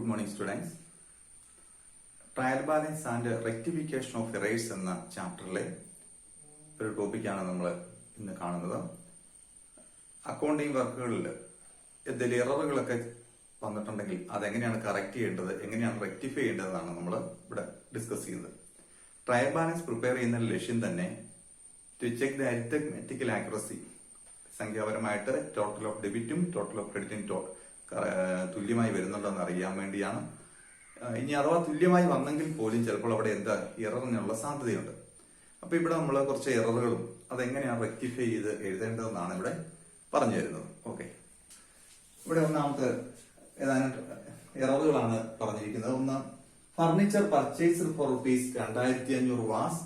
Good morning, students. Trial balance and rectification of errors എന്ന ചാപ്റ്ററിലെ ഒരു ടോപ്പിക്കാണ് നമ്മൾ ഇന്ന് കാണുന്നത്. അക്കൗണ്ടിങ് വർക്കുകളിൽ എന്തെങ്കിലും എററുകളൊക്കെ വന്നിട്ടുണ്ടെങ്കിൽ അതെങ്ങനെയാണ് കറക്റ്റ് ചെയ്യേണ്ടത്, എങ്ങനെയാണ് റെക്ടിഫൈ ചെയ്യേണ്ടതെന്നാണ് നമ്മൾ ഇവിടെ ഡിസ്കസ് ചെയ്യുന്നത്. ട്രയൽ ബാലൻസ് പ്രിപ്പയർ ചെയ്യുന്ന ലക്ഷ്യം തന്നെ to check the arithmetical accuracy, സംഖ്യാപരമായിട്ട് ടോട്ടൽ ഓഫ് ഡെബിറ്റും ടോട്ടൽ ഓഫ് ക്രെഡിറ്റും തുല്യമായി വരുന്നുണ്ടെന്ന് അറിയാൻ വേണ്ടിയാണ്. ഇനി അഥവാ തുല്യമായി വന്നെങ്കിൽ പോലും ചിലപ്പോൾ അവിടെ എന്താ എററിനുള്ള സാധ്യതയുണ്ട്. അപ്പൊ ഇവിടെ നമ്മൾ കുറച്ച് എററുകളും അതെങ്ങനെയാണ് റെക്ടിഫൈ ചെയ്ത് എഴുതേണ്ടതെന്നാണ് ഇവിടെ പറഞ്ഞു തരുന്നത്. ഓക്കെ, ഇവിടെ ഒന്നാമത്തെ ഏതാനും എററുകളാണ് പറഞ്ഞിരിക്കുന്നത്. ഒന്ന്, furniture purchased for ₹2500 was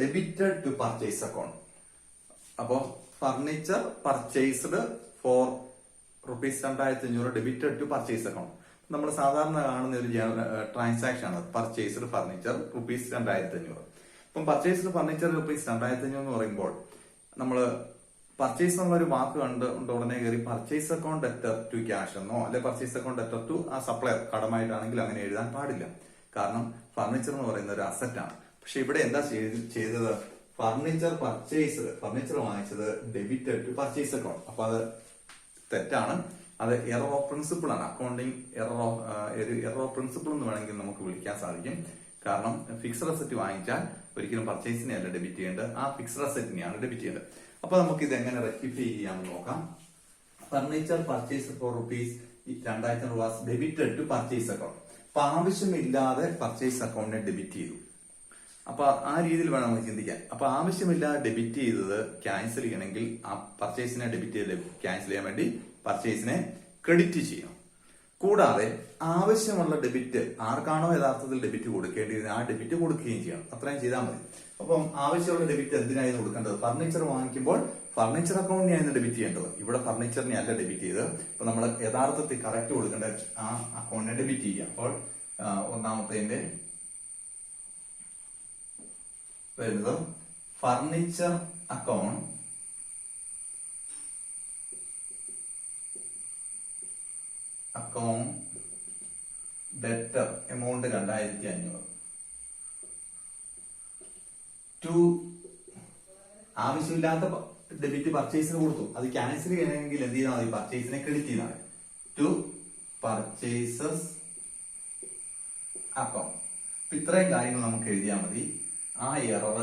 debited to purchase account. അപ്പോ furniture purchased for ₹2500 debited to purchase account. നമ്മൾ സാധാരണ കാണുന്ന ഒരു ട്രാൻസാക്ഷൻ ആണ് പർച്ചേസ്ഡ് ഫർണിച്ചർ ₹2500. ഇപ്പം പർച്ചേസ്ഡ് ഫർണിച്ചർ ₹2500 എന്ന് പറയുമ്പോൾ നമ്മൾ പർച്ചേസ് എന്നുള്ള ഒരു വാക്ക് കണ്ട് ഉടനെ കയറി purchase account debtor to cash എന്നോ അല്ലെ പർച്ചേസ് അക്കൗണ്ട് ഡെറ്റർ ടു ആ സപ്ലയർ കടമായിട്ടാണെങ്കിൽ അങ്ങനെ എഴുതാൻ പാടില്ല. കാരണം ഫർണിച്ചർ എന്ന് പറയുന്ന ഒരു അസറ്റ് ആണ്. പക്ഷെ ഇവിടെ എന്താ ചെയ്തത്, ഫർണിച്ചർ വാങ്ങിച്ചത് ഡെബിറ്റഡ് ടു പർച്ചേസ് അക്കൗണ്ട്. അപ്പൊ അത് തെറ്റാണ്. അത് എറർ ഓഫ് പ്രിൻസിപ്പിൾ ആണ്. അക്കൗണ്ടിങ് എറർ ഓഫ് പ്രിൻസിപ്പിൾ എന്ന് വേണമെങ്കിൽ നമുക്ക് വിളിക്കാൻ സാധിക്കും. കാരണം ഫിക്സഡ് അസറ്റ് വാങ്ങിച്ചാൽ ഒരിക്കലും പർച്ചേസിനെ അല്ല ഡെബിറ്റ് ചെയ്യേണ്ടത്, ആ ഫിക്സഡ് അസറ്റിനെയാണ് ഡെബിറ്റ് ചെയ്യേണ്ടത്. അപ്പൊ നമുക്ക് ഇത് എങ്ങനെ റെക്ടിഫൈ ചെയ്യാമെന്ന് നോക്കാം. Furniture purchase for ₹2500 was debited to purchase account. അപ്പൊ ആവശ്യമില്ലാതെ പർച്ചേസ് അക്കൗണ്ടിനെ ഡെബിറ്റ് ചെയ്തു. അപ്പൊ ആ രീതിയിൽ വേണം നമുക്ക് ചിന്തിക്കാൻ. അപ്പൊ ആവശ്യമില്ലാതെ ഡെബിറ്റ് ചെയ്തത് ക്യാൻസൽ ചെയ്യണമെങ്കിൽ ആ പർച്ചേസിനെ ഡെബിറ്റ് ചെയ്ത് ക്യാൻസൽ ചെയ്യാൻ വേണ്ടി പർച്ചേസിനെ ക്രെഡിറ്റ് ചെയ്യണം. കൂടാതെ ആവശ്യമുള്ള ഡെബിറ്റ് ആർക്കാണോ യഥാർത്ഥത്തിൽ ഡെബിറ്റ് കൊടുക്കേണ്ടത് ആ ഡെബിറ്റ് കൊടുക്കുകയും ചെയ്യണം. അത്രയും ചെയ്താൽ മതി. അപ്പം ആവശ്യമുള്ള ഡെബിറ്റ് എന്തിനായിരുന്നു കൊടുക്കേണ്ടത്? ഫർണിച്ചർ വാങ്ങിക്കുമ്പോൾ ഫർണിച്ചർ അക്കൗണ്ടിനെയായിരുന്നു ഡെബിറ്റ് ചെയ്യേണ്ടത്. ഇവിടെ ഫർണിച്ചറിനെ അല്ല ഡെബിറ്റ് ചെയ്ത്. അപ്പൊ നമ്മൾ യഥാർത്ഥത്തിൽ കറക്റ്റ് കൊടുക്കേണ്ട ആ അക്കൗണ്ടിനെ ഡെബിറ്റ് ചെയ്യുക. അപ്പോൾ ഒന്നാമത്തെ വരുന്നത് furniture account debtor amount 2500 to ആവശ്യമില്ലാത്ത ഡെബിറ്റ് പർച്ചേസിന് കൊടുത്തു. അത് ക്യാൻസൽ ചെയ്യണമെങ്കിൽ എന്ത് ചെയ്താൽ മതി? പർച്ചേസിനെ ക്രെഡിറ്റ് ചെയ്താൽ മതി. To purchases account. ഇത്രയും കാര്യങ്ങൾ നമുക്ക് എഴുതിയാൽ മതി. ആ എറർ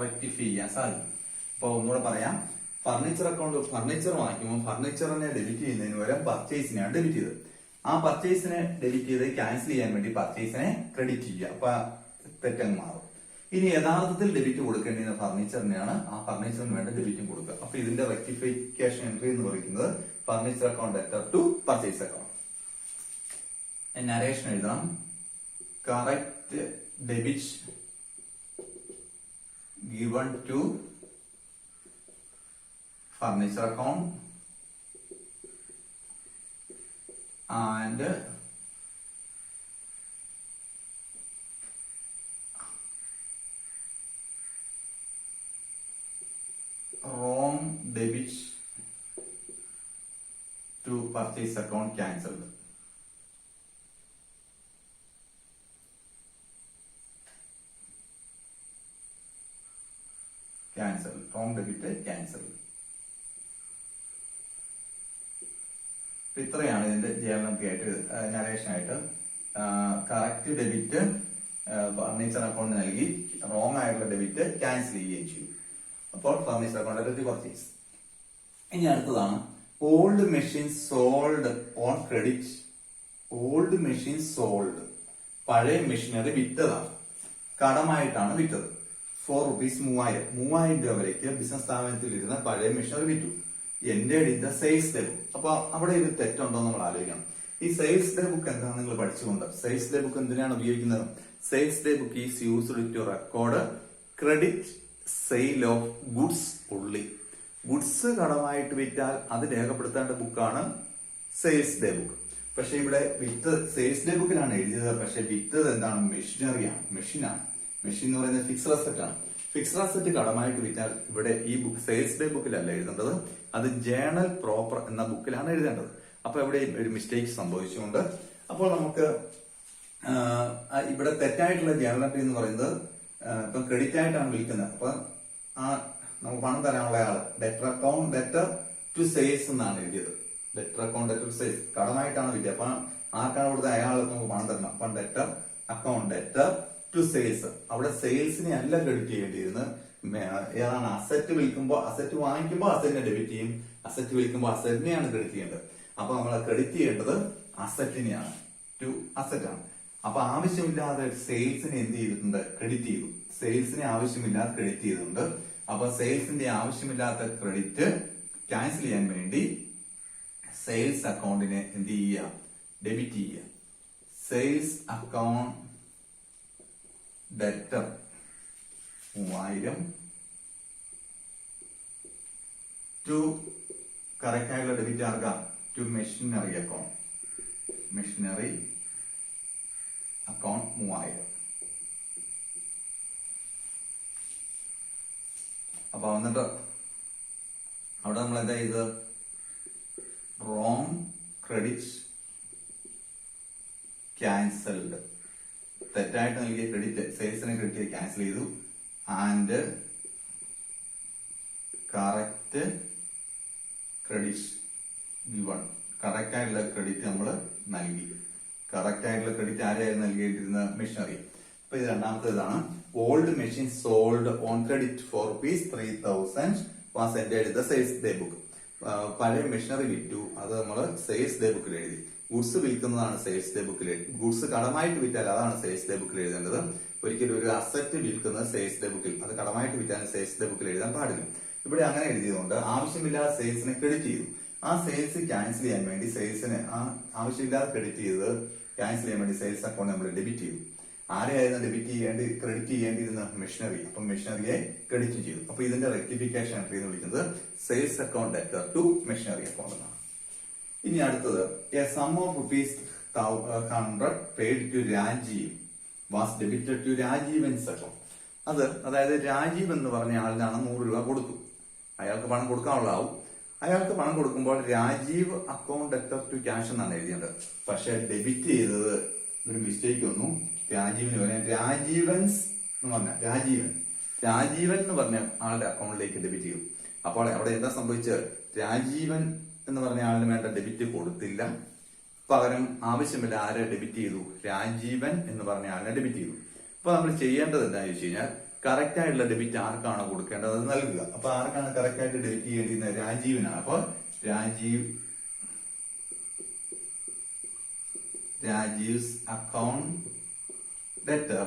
റെക്ടിഫൈ ചെയ്യാൻ സാധിക്കും. അപ്പൊ ഒന്നുകൂടെ പറയാം. ഫർണിച്ചർ അക്കൗണ്ട് ഫർണിച്ചർ വാങ്ങിക്കുമ്പോൾ ഫർണിച്ചറിനെ ഡെബിറ്റ് ചെയ്യുന്നതിന് പകരം പർച്ചേസിനെയാണ് ഡെബിറ്റ് ചെയ്തത്. ആ പർച്ചേസിനെ ഡെബിറ്റ് ചെയ്ത് ക്യാൻസൽ ചെയ്യാൻ വേണ്ടി പർച്ചേസിനെ ക്രെഡിറ്റ് ചെയ്യുക. അപ്പൊ തെറ്റങ്ങ് മാറും. ഇനി യഥാർത്ഥത്തിൽ ഡെബിറ്റ് കൊടുക്കേണ്ടിയിരുന്ന ഫർണിച്ചറിനെയാണ് ആ ഫർണിച്ചറിന് വേണ്ട ഡെബിറ്റും കൊടുക്കുക. അപ്പൊ ഇതിന്റെ റെക്ടിഫിക്കേഷൻ എൻട്രി എന്ന് പറയുന്നത് furniture account debtor to purchase account. Narration എഴുതണം. Correct debit given to furniture account and wrong debit to purchase account cancelled. Wrong debit cancel. ഇത്രയാണ് ഇതിന്റെ ജേർണൽ നരേഷൻ ആയിട്ട്. കറക്റ്റ് ഡെബിറ്റ് ഫർണിച്ചർ അക്കൗണ്ട് നൽകി wrong ആയിട്ടുള്ള debit cancel ചെയ്യുകയും ചെയ്യും. അപ്പോൾ furniture account purchase. ഇനി അടുത്തതാണ് old machine sold on credit. Old machine sold, പഴയ മെഷീനറി വിറ്റതാണ്, കടമായിട്ടാണ് വിറ്റത്. ₹3000 വരയ്ക്ക് ബിസിനസ് സ്ഥാപനത്തിൽ ഇരുന്ന പഴയ മെഷീനറി വിറ്റു. എന്റെ ഇടയിൽ സെയിൽസ് ഡേ ബുക്ക്. അപ്പൊ അവിടെ ഒരു തെറ്റുണ്ടോ നമ്മൾ ആലോചിക്കണം. ഈ സെയിൽസ് ഡേ ബുക്ക് എന്താണെന്ന് നിങ്ങൾ പഠിച്ചുകൊണ്ട് സെയിൽസ് ഡേ ബുക്ക് എന്തിനാണ് ഉപയോഗിക്കുന്നത്? Sales day book is used to record credit sale of goods only. Goods കടമായിട്ട് വിറ്റാൽ അത് രേഖപ്പെടുത്തേണ്ട ബുക്കാണ് സെയിൽസ് ഡേ ബുക്ക്. പക്ഷെ ഇവിടെ സെയിൽസ് ഡേ ബുക്കിലാണ് എഴുതിയത്. പക്ഷെ വിറ്റത് എന്താണ്? മെഷീനറിയാണ്, മെഷീനാണ്. മെഷീൻ എന്ന് പറയുന്നത് ഫിക്സഡ് അസറ്റ് ആണ്. ഫിക്സഡ് അസറ്റ് കടമായിട്ട് വിറ്റാൽ ഇവിടെ ഈ ബുക്ക് സെയിൽസ് ഡേ ബുക്കിലല്ല എഴുതേണ്ടത്, അത് ജേണൽ പ്രോപ്പർ എന്ന ബുക്കിലാണ് എഴുതേണ്ടത്. അപ്പൊ ഇവിടെ ഒരു മിസ്റ്റേക്ക് സംഭവിച്ചുകൊണ്ട് അപ്പോൾ നമുക്ക് ഇവിടെ തെറ്റായിട്ടുള്ള ജേണൽ എൻട്രി എന്ന് പറയുന്നത് ഇപ്പൊ ക്രെഡിറ്റ് ആയിട്ടാണ് വിളിക്കുന്നത്. അപ്പൊ നമുക്ക് പണം തരാനുള്ള ആള് debtor account debtor to sales എന്നാണ് എഴുതിയത്. Debtor account debtor to sales കടമായിട്ടാണ് വിളിക്കുക. അപ്പൊ ആർക്കാണ് കൊടുത്തത്? അയാൾ നമുക്ക് പണം തരണം. അപ്പൊ debtor account debtor to sales. അവിടെ സെയിൽസിനെ അല്ല ക്രെഡിറ്റ് ചെയ്യേണ്ടിയിരുന്നത്. ഏതാണ്? അസറ്റ് വിൽക്കുമ്പോൾ, അസറ്റ് വാങ്ങിക്കുമ്പോൾ അസറ്റിനെ ഡെബിറ്റ് ചെയ്യും, അസറ്റ് വിൽക്കുമ്പോൾ അസറ്റിനെയാണ് ക്രെഡിറ്റ് ചെയ്യേണ്ടത്. അപ്പൊ നമ്മൾ ക്രെഡിറ്റ് ചെയ്യേണ്ടത് അസറ്റിനെയാണ്, ടു അസറ്റ് ആണ്. അപ്പൊ ആവശ്യമില്ലാതെ സെയിൽസിനെ എന്ത് ചെയ്തിട്ടുണ്ട്? ക്രെഡിറ്റ് ചെയ്തു. സെയിൽസിനെ ആവശ്യമില്ലാതെ ക്രെഡിറ്റ് ചെയ്തിട്ടുണ്ട്. അപ്പൊ സെയിൽസിന്റെ ആവശ്യമില്ലാത്ത ക്രെഡിറ്റ് ക്യാൻസൽ ചെയ്യാൻ വേണ്ടി സെയിൽസ് അക്കൗണ്ടിനെ എന്ത് ചെയ്യുക? ഡെബിറ്റ് ചെയ്യുക. Sales account debtor 3000 to correct ആയിട്ടുള്ള ഡെബിറ്റ് ആർക്കാം? To machinery account. Machinery account 3000. അപ്പൊ എന്നിട്ട് അവിടെ നമ്മൾ എന്താ ചെയ്തത്? Wrong credit cancelled. തെറ്റായിട്ട് നൽകിയ ക്രെഡിറ്റ്, സെയിൽസിനെ ക്രെഡിറ്റ് ചെയ്ത് ക്യാൻസൽ ചെയ്തു. And correct credit given. Correct ആയിട്ടുള്ള ക്രെഡിറ്റ് നമ്മൾ നൽകി. കറക്റ്റ് ആയിട്ടുള്ള ക്രെഡിറ്റ് ആരെയായിരുന്നു നൽകിയിട്ടിരുന്നത്? മെഷീനറി. അപ്പൊ ഇത് രണ്ടാമത്തേതാണ്. Old machine sold on credit for ₹3000 was entered in the sales day book. പഴയ മെഷീനറി വിറ്റു, അത് നമ്മൾ സെയിൽസ് ഡേ ബുക്കിൽ എഴുതി. ഗുഡ്സ് വിൽക്കുന്നതാണ് സെയിൽസ് ഡേ ബുക്കിൽ. ഗുഡ്സ് കടമായിട്ട് വിറ്റാൽ അതാണ് സെയിൽസ് ഡേ ബുക്കിൽ എഴുതേണ്ടത്. ഒരിക്കലും ഒരു അസറ്റ് വിൽക്കുന്നത് സെയിൽസ് ഡേ ബുക്കിൽ, അത് കടമായിട്ട് വിറ്റാൽ സെയിൽസ് ഡേ ബുക്കിൽ എഴുതാൻ പാടില്ല. ഇവിടെ അങ്ങനെ എഴുതിയതുകൊണ്ട് ആവശ്യമില്ലാതെ സെയിൽസിനെ ക്രെഡിറ്റ് ചെയ്തു. ആ സെയിൽസ് ക്യാൻസൽ ചെയ്യാൻ വേണ്ടി സെയിൽസിന് ആവശ്യമില്ലാതെ ക്രെഡിറ്റ് ചെയ്തത് ക്യാൻസൽ ചെയ്യാൻ വേണ്ടി സെയിൽസ് അക്കൗണ്ട് നമ്മൾ ഡെബിറ്റ് ചെയ്തു. ആരെയായിരുന്നു ക്രെഡിറ്റ് ചെയ്യേണ്ടിയിരുന്ന? മെഷീനറി. അപ്പൊ മെഷീനറിയെ ക്രെഡിറ്റ് ചെയ്തു. അപ്പൊ ഇതിന്റെ റെക്ടിഫിക്കേഷൻ എൻട്രി എന്ന് വിളിക്കുന്നത് sales account debtor to machinery account എന്നാണ്. ഇനി അടുത്തത് a sum of ₹100 paid to Rajeev was debited to Rajeevan's account. അതായത് രാജീവ് എന്ന് പറഞ്ഞ ആളിനാണ് 100 രൂപ കൊടുത്തു. അയാൾക്ക് പണം കൊടുക്കാനുള്ളതാവും. അയാൾക്ക് പണം കൊടുക്കുമ്പോൾ Rajeev account debtor to cash എന്നാണ് എഴുതിയത്. പക്ഷെ ഡെബിറ്റ് ചെയ്തത് ഒരു മിസ്റ്റേക്ക് വന്നു. രാജീവിന് പറയാൻ രാജീവൻസ് എന്ന് പറഞ്ഞ രാജീവൻ എന്ന് പറഞ്ഞ ആളുടെ അക്കൗണ്ടിലേക്ക് ഡെബിറ്റ് ചെയ്തു. അപ്പോൾ അവിടെ എന്താ സംഭവിച്ചത്? രാജീവൻ എന്ന് പറഞ്ഞ ആളിന് വേണ്ട ഡെബിറ്റ് കൊടുത്തില്ല. പകരം ആവശ്യമില്ല ആരെ ഡെബിറ്റ് ചെയ്തു? രാജീവൻ എന്ന് പറഞ്ഞ ആളിനെ ഡെബിറ്റ് ചെയ്തു. അപ്പൊ നമ്മൾ ചെയ്യേണ്ടത് എന്താണെന്ന് വെച്ച് കഴിഞ്ഞാൽ കറക്റ്റ് ആയിട്ടുള്ള ഡെബിറ്റ് ആർക്കാണോ കൊടുക്കേണ്ടത് അത് നൽകുക. അപ്പൊ ആർക്കാണ് കറക്റ്റ് ആയിട്ട് ഡെബിറ്റ് ചെയ്യേണ്ടിയിരുന്നത്? രാജീവിനാണ്. അപ്പൊ രാജീവ്സ് അക്കൗണ്ട് ഡെറ്റർ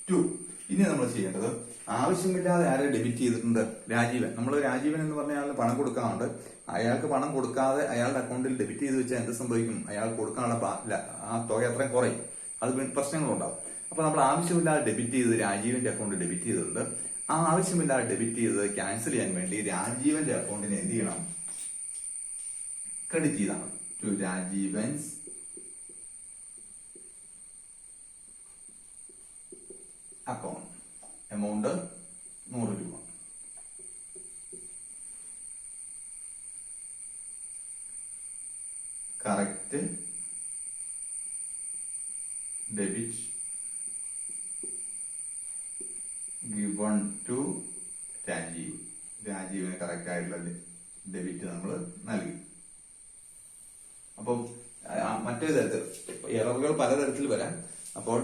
ടു. ഇനി നമ്മൾ ചെയ്യേണ്ടത് ആവശ്യമില്ലാതെ ആരെ ഡെബിറ്റ് ചെയ്തിട്ടുണ്ട്? രാജീവൻ. നമ്മൾ രാജീവൻ എന്ന് പറഞ്ഞ ആളിന് പണം കൊടുക്കാറുണ്ട്. അയാൾക്ക് പണം കൊടുക്കാതെ അയാളുടെ അക്കൗണ്ടിൽ ഡെബിറ്റ് ചെയ്ത് വെച്ചാൽ എന്ത് സംഭവിക്കും? അയാൾ കൊടുക്കാനുള്ള ആ തുക അത്രയും കുറയും. അത് പ്രശ്നങ്ങളുണ്ടാവും. അപ്പൊ നമ്മൾ ആവശ്യമില്ലാതെ ഡെബിറ്റ് ചെയ്ത് രാജീവന്റെ അക്കൗണ്ട് ഡെബിറ്റ് ചെയ്തിട്ടുണ്ട്. ആ ആവശ്യമില്ലാതെ ഡെബിറ്റ് ചെയ്തത് ക്യാൻസൽ ചെയ്യാൻ വേണ്ടി രാജീവന്റെ അക്കൗണ്ടിനെ എന്ത് ചെയ്യണം? ക്രെഡിറ്റ് ചെയ്താണ്. To Rajeevan's account. എമൗണ്ട് 100 രൂപ. Correct debit given to Rajeev. രാജീവിന് കറക്റ്റ് ആയിട്ടുള്ള ഡെബിറ്റ് നമ്മൾ നൽകി. അപ്പം മറ്റേ തരത്തിൽ എററുകൾ പലതരത്തിൽ വരാം. അപ്പോൾ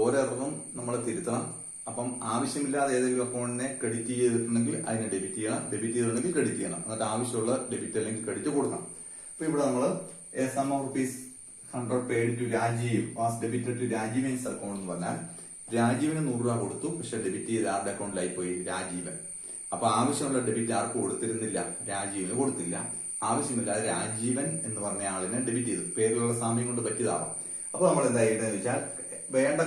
ഓരോ എററും നമ്മൾ തിരുത്തണം. അപ്പം ആവശ്യമില്ലാതെ ഏതെങ്കിലും അക്കൗണ്ടിനെ ക്രെഡിറ്റ് ചെയ്തിട്ടുണ്ടെങ്കിൽ അതിനെ ഡെബിറ്റ് ചെയ്യണം. ഡെബിറ്റ് ചെയ്തിട്ടുണ്ടെങ്കിൽ ക്രെഡിറ്റ് ചെയ്യണം. എന്നിട്ട് ആവശ്യമുള്ള ഡെബിറ്റ് അല്ലെങ്കിൽ ക്രെഡിറ്റ് കൊടുക്കണം. അപ്പൊ ഇവിടെ നമ്മൾ sum of ₹100 paid to Rajeev was debited to Rajeevan's account എന്ന് പറഞ്ഞാൽ രാജീവിന് 100 രൂപ കൊടുത്തു. പക്ഷെ ഡെബിറ്റ് ചെയ്ത് ആരുടെ അക്കൗണ്ടിലായി പോയി? രാജീവൻ. അപ്പൊ ആവശ്യമുള്ള ഡെബിറ്റ് ആർക്ക് കൊടുത്തിരുന്നില്ല? രാജീവിന് കൊടുത്തില്ല. ആവശ്യമില്ലാതെ രാജീവൻ എന്ന് പറഞ്ഞ ആളിനെ ഡെബിറ്റ് ചെയ്തു. പേരിലുള്ള സാമ്യം കൊണ്ട് പറ്റിയതാവാം. അപ്പൊ നമ്മൾ എന്താ ചെയ്യേണ്ടതെന്ന് വെച്ചാൽ വേണ്ട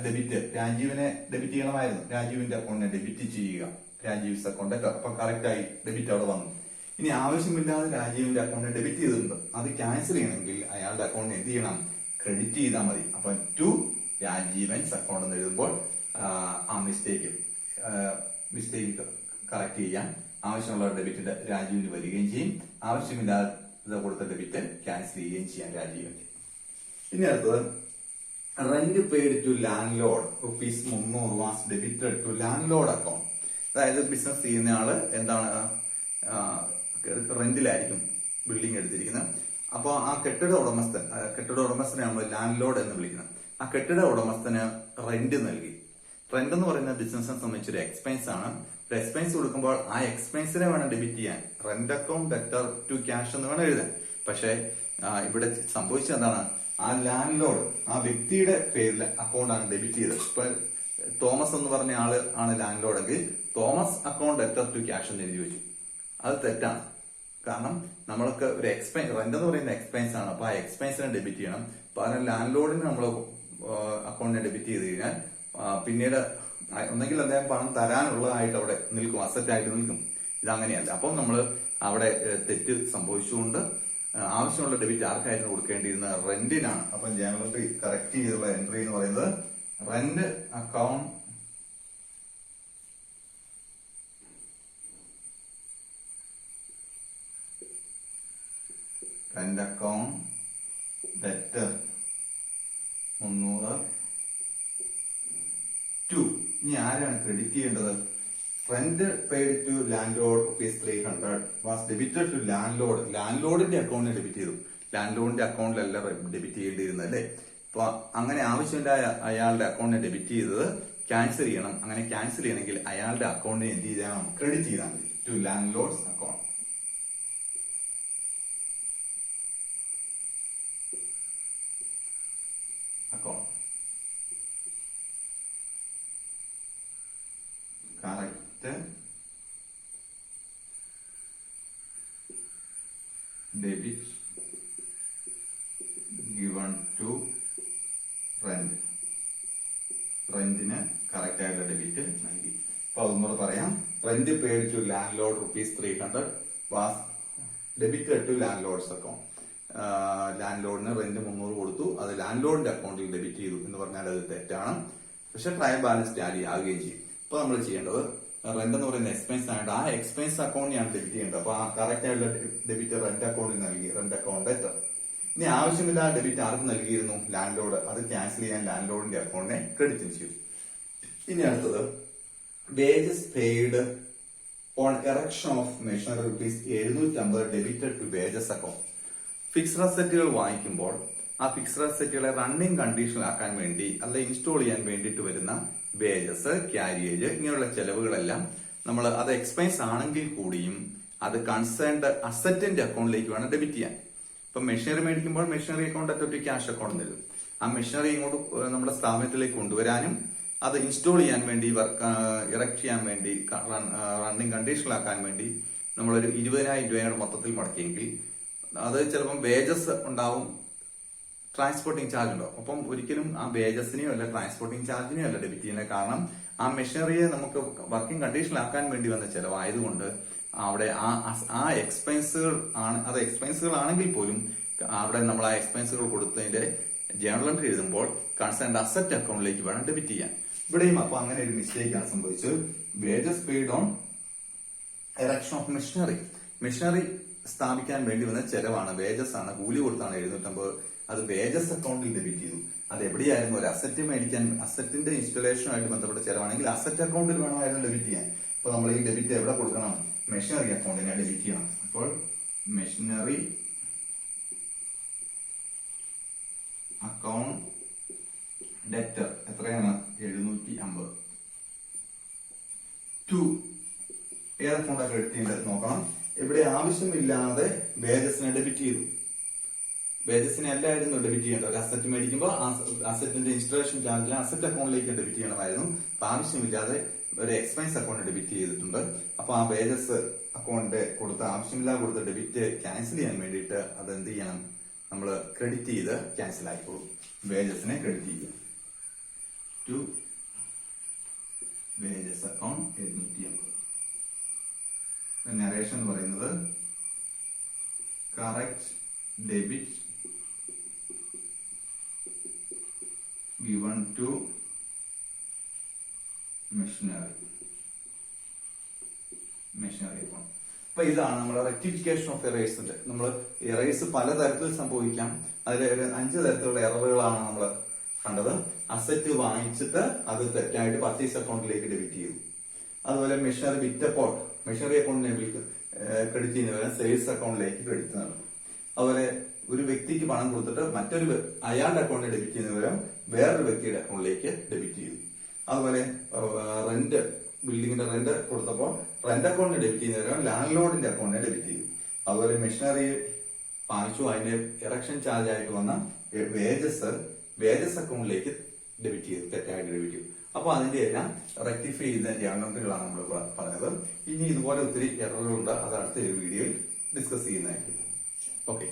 ഡെബിറ്റ് രാജീവിനെ ഡെബിറ്റ് ചെയ്യണമായിരുന്നു. രാജീവിന്റെ അക്കൗണ്ടിനെ ഡെബിറ്റ് ചെയ്യുക. രാജീവ്സ് അക്കൗണ്ട്. അപ്പൊ കറക്റ്റ് ആയി ഡെബിറ്റ് അവിടെ വന്നു. ഇനി ആവശ്യമില്ലാതെ രാജീവിന്റെ അക്കൗണ്ടിനെ ഡെബിറ്റ് ചെയ്തിട്ടുണ്ട്. അത് ക്യാൻസൽ ചെയ്യണമെങ്കിൽ അയാളുടെ അക്കൗണ്ടിന് എന്ത് ചെയ്യണം? ക്രെഡിറ്റ് ചെയ്താൽ മതി. അപ്പൊ ടു രാജീവൻസ് അക്കൗണ്ട് എന്ന് എഴുതുമ്പോൾ ആ മിസ്റ്റേക്ക് കറക്റ്റ് ചെയ്യാൻ ആവശ്യമുള്ള ഡെബിറ്റ് രാജീവിന് വരികയും ചെയ്യും. ആവശ്യമില്ലാതെ കൊടുത്ത ഡെബിറ്റ് ക്യാൻസൽ ചെയ്യുകയും ചെയ്യാം രാജീവിന്റെ. ഇനി അടുത്തത് rent paid to landlord ₹300 was debited to landlord account. അതായത് ബിസിനസ് ചെയ്യുന്ന ആള് എന്താണ് റെന്റിലായിരിക്കും ബിൽഡിംഗ് എടുത്തിരിക്കുന്നത്. അപ്പോൾ ആ കെട്ടിട ഉടമസ്ഥനെ നമ്മൾ ലാൻഡ് ലോഡ് എന്ന് വിളിക്കുന്നത്. ആ കെട്ടിട ഉടമസ്ഥന് റെന്റ് നൽകി. റെന്റ് എന്ന് പറയുന്ന ബിസിനസിനെ സംബന്ധിച്ചൊരു എക്സ്പെൻസ് ആണ്. ഒരു എക്സ്പെൻസ് കൊടുക്കുമ്പോൾ ആ എക്സ്പെൻസിനെ വേണം ഡെബിറ്റ് ചെയ്യാൻ. Rent account debtor to cash എന്ന് വേണം എഴുതാൻ. പക്ഷേ ഇവിടെ സംഭവിച്ചത് എന്താണ്, ആ ലാൻഡ് ലോഡ് ആ വ്യക്തിയുടെ പേരിൽ അക്കൗണ്ടാണ് ഡെബിറ്റ് ചെയ്തത്. ഇപ്പൊ തോമസ് എന്ന് പറഞ്ഞ ആള് ആണ് ലാൻഡ് ലോഡ് എങ്കിൽ Thomas account debtor to cash എന്ന് എഴുതി വെച്ചു. അത് തെറ്റാണ്. കാരണം നമ്മൾക്ക് ഒരു എക്സ്പെൻസ്, റെന്റ് എന്ന് പറയുന്ന എക്സ്പെൻസ് ആണ്. അപ്പൊ ആ എക്സ്പെൻസിനെ ഡെബിറ്റ് ചെയ്യണം. പകരം ലാൻഡ് ലോഡിന് നമ്മൾ അക്കൗണ്ടിനെ ഡെബിറ്റ് ചെയ്ത് കഴിഞ്ഞാൽ പിന്നീട് ഒന്നെങ്കിൽ അദ്ദേഹം പണം തരാനുള്ളതായിട്ട് അവിടെ നിൽക്കും, അസറ്റ് ആയിട്ട് നിൽക്കും. ഇതങ്ങനെയല്ല. അപ്പം നമ്മൾ അവിടെ തെറ്റ് സംഭവിച്ചുകൊണ്ട് ആവശ്യമുള്ള ഡെബിറ്റ് ആർക്കായിരുന്നു കൊടുക്കേണ്ടിയിരുന്നത്, റെന്റിനാണ്. അപ്പം ജേണൽ എൻട്രി കറക്റ്റ് ചെയ്തുള്ള എൻട്രി എന്ന് പറയുന്നത് റെന്റ് അക്കൗണ്ട് ഡെറ്റർ 300 ടു. ഇനി ആരാണ് ക്രെഡിറ്റ് ചെയ്യേണ്ടത്? Rent paid to landlord ₹300 was debited to landlord. ലാൻഡ് ലോഡിന്റെ അക്കൗണ്ടിനെ ഡെബിറ്റ് ചെയ്തു. ലാൻഡ് ലോഡിന്റെ അക്കൗണ്ടിലല്ല ഡെബിറ്റ് ചെയ്യേണ്ടിയിരുന്നത് അല്ലേ? അപ്പൊ അങ്ങനെ ആവശ്യമില്ലായ അയാളുടെ അക്കൗണ്ടിനെ ഡെബിറ്റ് ചെയ്തത് ക്യാൻസൽ ചെയ്യണം. അങ്ങനെ ക്യാൻസൽ ചെയ്യണമെങ്കിൽ അയാളുടെ അക്കൗണ്ടിനെ എന്ത് ചെയ്യണം, ക്രെഡിറ്റ് ചെയ്താൽ മതി to landlord's account. Correct debit given to rent. റെന്റിന് കറക്റ്റ് ആയിട്ടുള്ള ഡെബിറ്റ് നൽകി. അപ്പൊ അതൊന്നുകൂടെ പറയാം. Rent paid to landlord ₹300 was debited to landlord's account. ലാൻഡ് ലോഡിന് റെന്റ് 300 കൊടുത്തു, അത് ലാൻഡ് ലോഡിന്റെ അക്കൗണ്ടിൽ ഡെബിറ്റ് ചെയ്തു എന്ന് പറഞ്ഞാൽ അത് തെറ്റാണ്. പക്ഷെ ട്രയൽ ബാലൻസ് ടാലി ആവുകയും ചെയ്യും. ഇപ്പൊ നമ്മൾ ചെയ്യേണ്ടത് റെന്റ് എന്ന് പറയുന്ന എക്സ്പെൻസ് ആയിട്ട് ആ എക്സ്പെൻസ് അക്കൗണ്ടിനെയാണ് ഡെബിറ്റ് ചെയ്യേണ്ടത്. അപ്പൊ ആ കറക്റ്റ് ആയിട്ടുള്ള ഡെബിറ്റ് റെന്റ് അക്കൗണ്ടിൽ നൽകി, റെന്റ് അക്കൗണ്ട് ഡെറ്റർ. ഇനി ആവശ്യമില്ലാത്ത ഡെബിറ്റ് ആർക്ക് നൽകിയിരുന്നു, ലാൻഡ് ലോഡ്. അത് ക്യാൻസൽ ചെയ്യാൻ ലാൻഡ് ലോഡിന്റെ അക്കൗണ്ടിനെ ക്രെഡിറ്റ് ചെയ്തു. ഇനി അടുത്തത് wages paid on erection of machinery ₹750 debited to wages account. Fixed അസറ്റുകൾ വാങ്ങിക്കുമ്പോൾ ആ ഫിക്സ്ഡ് അസറ്റുകളെ റണ്ണിങ് കണ്ടീഷനിലാക്കാൻ വേണ്ടി അല്ല ഇൻസ്റ്റാൾ ചെയ്യാൻ വേണ്ടിയിട്ട് വരുന്ന വേജസ്, ക്യാരിയേജ്, ഇങ്ങനെയുള്ള ചെലവുകളെല്ലാം നമ്മൾ അത് എക്സ്പെൻസ് ആണെങ്കിൽ കൂടിയും അത് കൺസേൺഡ് അസറ്റിന്റെ അക്കൗണ്ടിലേക്ക് വേണം ഡെബിറ്റ് ചെയ്യാൻ. ഇപ്പൊ മെഷീനറി മേടിക്കുമ്പോൾ machinery account at cash account തരും. ആ മെഷീനറി ഇങ്ങോട്ട് നമ്മുടെ സ്ഥാപനത്തിലേക്ക് കൊണ്ടുവരാനും അത് ഇൻസ്റ്റാൾ ചെയ്യാൻ വേണ്ടി ഇറക്ട് ചെയ്യാൻ വേണ്ടി റണ്ണിങ് കണ്ടീഷനിലാക്കാൻ വേണ്ടി നമ്മളൊരു 20,000 രൂപയുടെ മൊത്തത്തിൽ മുടക്കിയെങ്കിൽ അത് ചിലപ്പം വേജസ് ഉണ്ടാവും, ട്രാൻസ്പോർട്ടിംഗ് ചാർജ് ഉണ്ടാവും. അപ്പം ഒരിക്കലും ആ വേജസിനെയോ അല്ല ട്രാൻസ്പോർട്ടിംഗ് ചാർജിനെയോ അല്ല ഡെബിറ്റ് ചെയ്യുന്നത്. കാരണം ആ മെഷീനറിയെ നമുക്ക് വർക്കിംഗ് കണ്ടീഷനിലാക്കാൻ വേണ്ടി വന്ന ചെലവായതുകൊണ്ട് അവിടെ ആ എക്സ്പെൻസുകൾ ആണ്. അത് എക്സ്പെൻസുകൾ ആണെങ്കിൽ പോലും അവിടെ നമ്മൾ ആ എക്സ്പെൻസുകൾ കൊടുത്തതിന്റെ ജേണൽ എൻട്രി എഴുതുമ്പോൾ കൺസേൺഡ് അസറ്റ് അക്കൗണ്ടിലേക്ക് വേണം ഡെബിറ്റ് ചെയ്യാൻ. ഇവിടെയും അപ്പൊ അങ്ങനെ ഒരു മിസ്റ്റേക്ക് ആണ് സംഭവിച്ചത്. Wages paid on erection of machinery. Machinery സ്ഥാപിക്കാൻ വേണ്ടി വന്ന ചെലവാണ്, വേജസ് ആണ്, കൂലി കൊടുത്താണ് 750. അത് വേജസ് അക്കൗണ്ടിൽ ഡെബിറ്റ് ചെയ്തു. അത് എവിടെയായിരുന്നു, ഒരു അസറ്റ് മേടിക്കാൻ, അസറ്റിന്റെ ഇൻസ്റ്റലേഷനുമായിട്ട് ബന്ധപ്പെട്ട ചെലവാണെങ്കിൽ അസറ്റ് അക്കൗണ്ടിൽ വേണമായിരുന്നു ഡെബിറ്റ് ചെയ്യാൻ. അപ്പൊ നമ്മൾ ഈ ഡെബിറ്റ് എവിടെ കൊടുക്കണം, മെഷീനറി അക്കൗണ്ടിനെ ഡെബിറ്റ് ചെയ്യണം. അപ്പോൾ മെഷീനറി അക്കൗണ്ട് ഡെറ്റർ എത്രയാണ്, 750 ടു ഏത് അക്കൗണ്ടാണ് ക്രെഡിറ്റ് ചെയ്യേണ്ടത് നോക്കണം. ഇവിടെ ആവശ്യമില്ലാതെ വേജസിനെ ഡെബിറ്റ് ചെയ്തു. വേജസിനെ അല്ലായിരുന്നു ഡെബിറ്റ് ചെയ്യേണ്ടത്. ഒരു അസറ്റ് മേടിക്കുമ്പോൾ അസറ്റിന്റെ ഇൻസ്റ്റലേഷൻ ചാർജിൽ അസറ്റ് അക്കൗണ്ടിലേക്ക് ഡെബിറ്റ് ചെയ്യണമായിരുന്നു. അപ്പൊ ആവശ്യമില്ലാതെ ഒരു എക്സ്പെൻസ് അക്കൗണ്ട് ഡെബിറ്റ് ചെയ്തിട്ടുണ്ട്. അപ്പൊ ആ വേജസ് അക്കൗണ്ട് കൊടുത്ത ആവശ്യമില്ലാതെ കൊടുത്ത ഡെബിറ്റ് ക്യാൻസൽ ചെയ്യാൻ വേണ്ടിയിട്ട് അത് എന്ത് ചെയ്യണം, നമ്മൾ ക്രെഡിറ്റ് ചെയ്ത് ക്യാൻസൽ ആയിക്കോളും. വേജസിനെ ക്രെഡിറ്റ് ചെയ്യുക ടു വേജസ് അക്കൗണ്ട് 750. നരേഷൻ എന്ന് പറയുന്നത് correct debit given to machinery account. അപ്പൊ ഇതാണ് നമ്മുടെ റെക്ടിഫിക്കേഷൻ ഓഫ് എറേഴ്സിന്റെ. നമ്മൾ എറേഴ്സ് പലതരത്തിൽ സംഭവിക്കാം. അതിൽ ഒരു 5 തരത്തിലുള്ള എററുകളാണ് നമ്മൾ കണ്ടത്. അസറ്റ് വാങ്ങിച്ചിട്ട് അത് തെറ്റായിട്ട് പർച്ചേസ് അക്കൗണ്ടിലേക്ക് ഡെബിറ്റ് ചെയ്തു. അതുപോലെ മെഷീനറി വിറ്റപ്പോൾ മെഷീനറി അക്കൗണ്ടിനെ ക്രെഡിറ്റ് ചെയ്യുന്നവരെ സെയിൽസ് അക്കൗണ്ടിലേക്ക് ക്രെഡിറ്റ് നടക്കും. അതുപോലെ ഒരു വ്യക്തിക്ക് പണം കൊടുത്തിട്ട് അയാളുടെ അക്കൗണ്ടിൽ ഡെബിറ്റ് ചെയ്യുന്നവരും വേറൊരു വ്യക്തിയുടെ അക്കൗണ്ടിലേക്ക് ഡെബിറ്റ് ചെയ്തു. അതുപോലെ ബിൽഡിങ്ങിന്റെ റെന്റ് കൊടുത്തപ്പോൾ റെന്റ് അക്കൗണ്ടിന് ഡെബിറ്റ് ചെയ്യുന്നവരും ലാൻഡ് ലോഡിന്റെ അക്കൗണ്ടിനെ ഡെബിറ്റ് ചെയ്തു. അതുപോലെ മെഷീനറി വാങ്ങിച്ചു, അതിന്റെ ഇറക്ഷൻ ചാർജ് ആയിട്ട് വന്ന വേജസ് അക്കൗണ്ടിലേക്ക് ഡെബിറ്റ് ചെയ്തു, തെറ്റായിട്ട് ഡെബിറ്റ് ചെയ്തു. അപ്പൊ അതിന്റെ എല്ലാം റെക്ടിഫൈ ചെയ്യുന്ന ജേർണലുകളാണ് നമ്മൾ പറഞ്ഞത്. ഇനി ഇതുപോലെ ഒത്തിരി എററുകളുണ്ട്, അത് അടുത്ത ഒരു വീഡിയോയിൽ ഡിസ്കസ് ചെയ്യുന്നതായിരിക്കും. ഓക്കെ.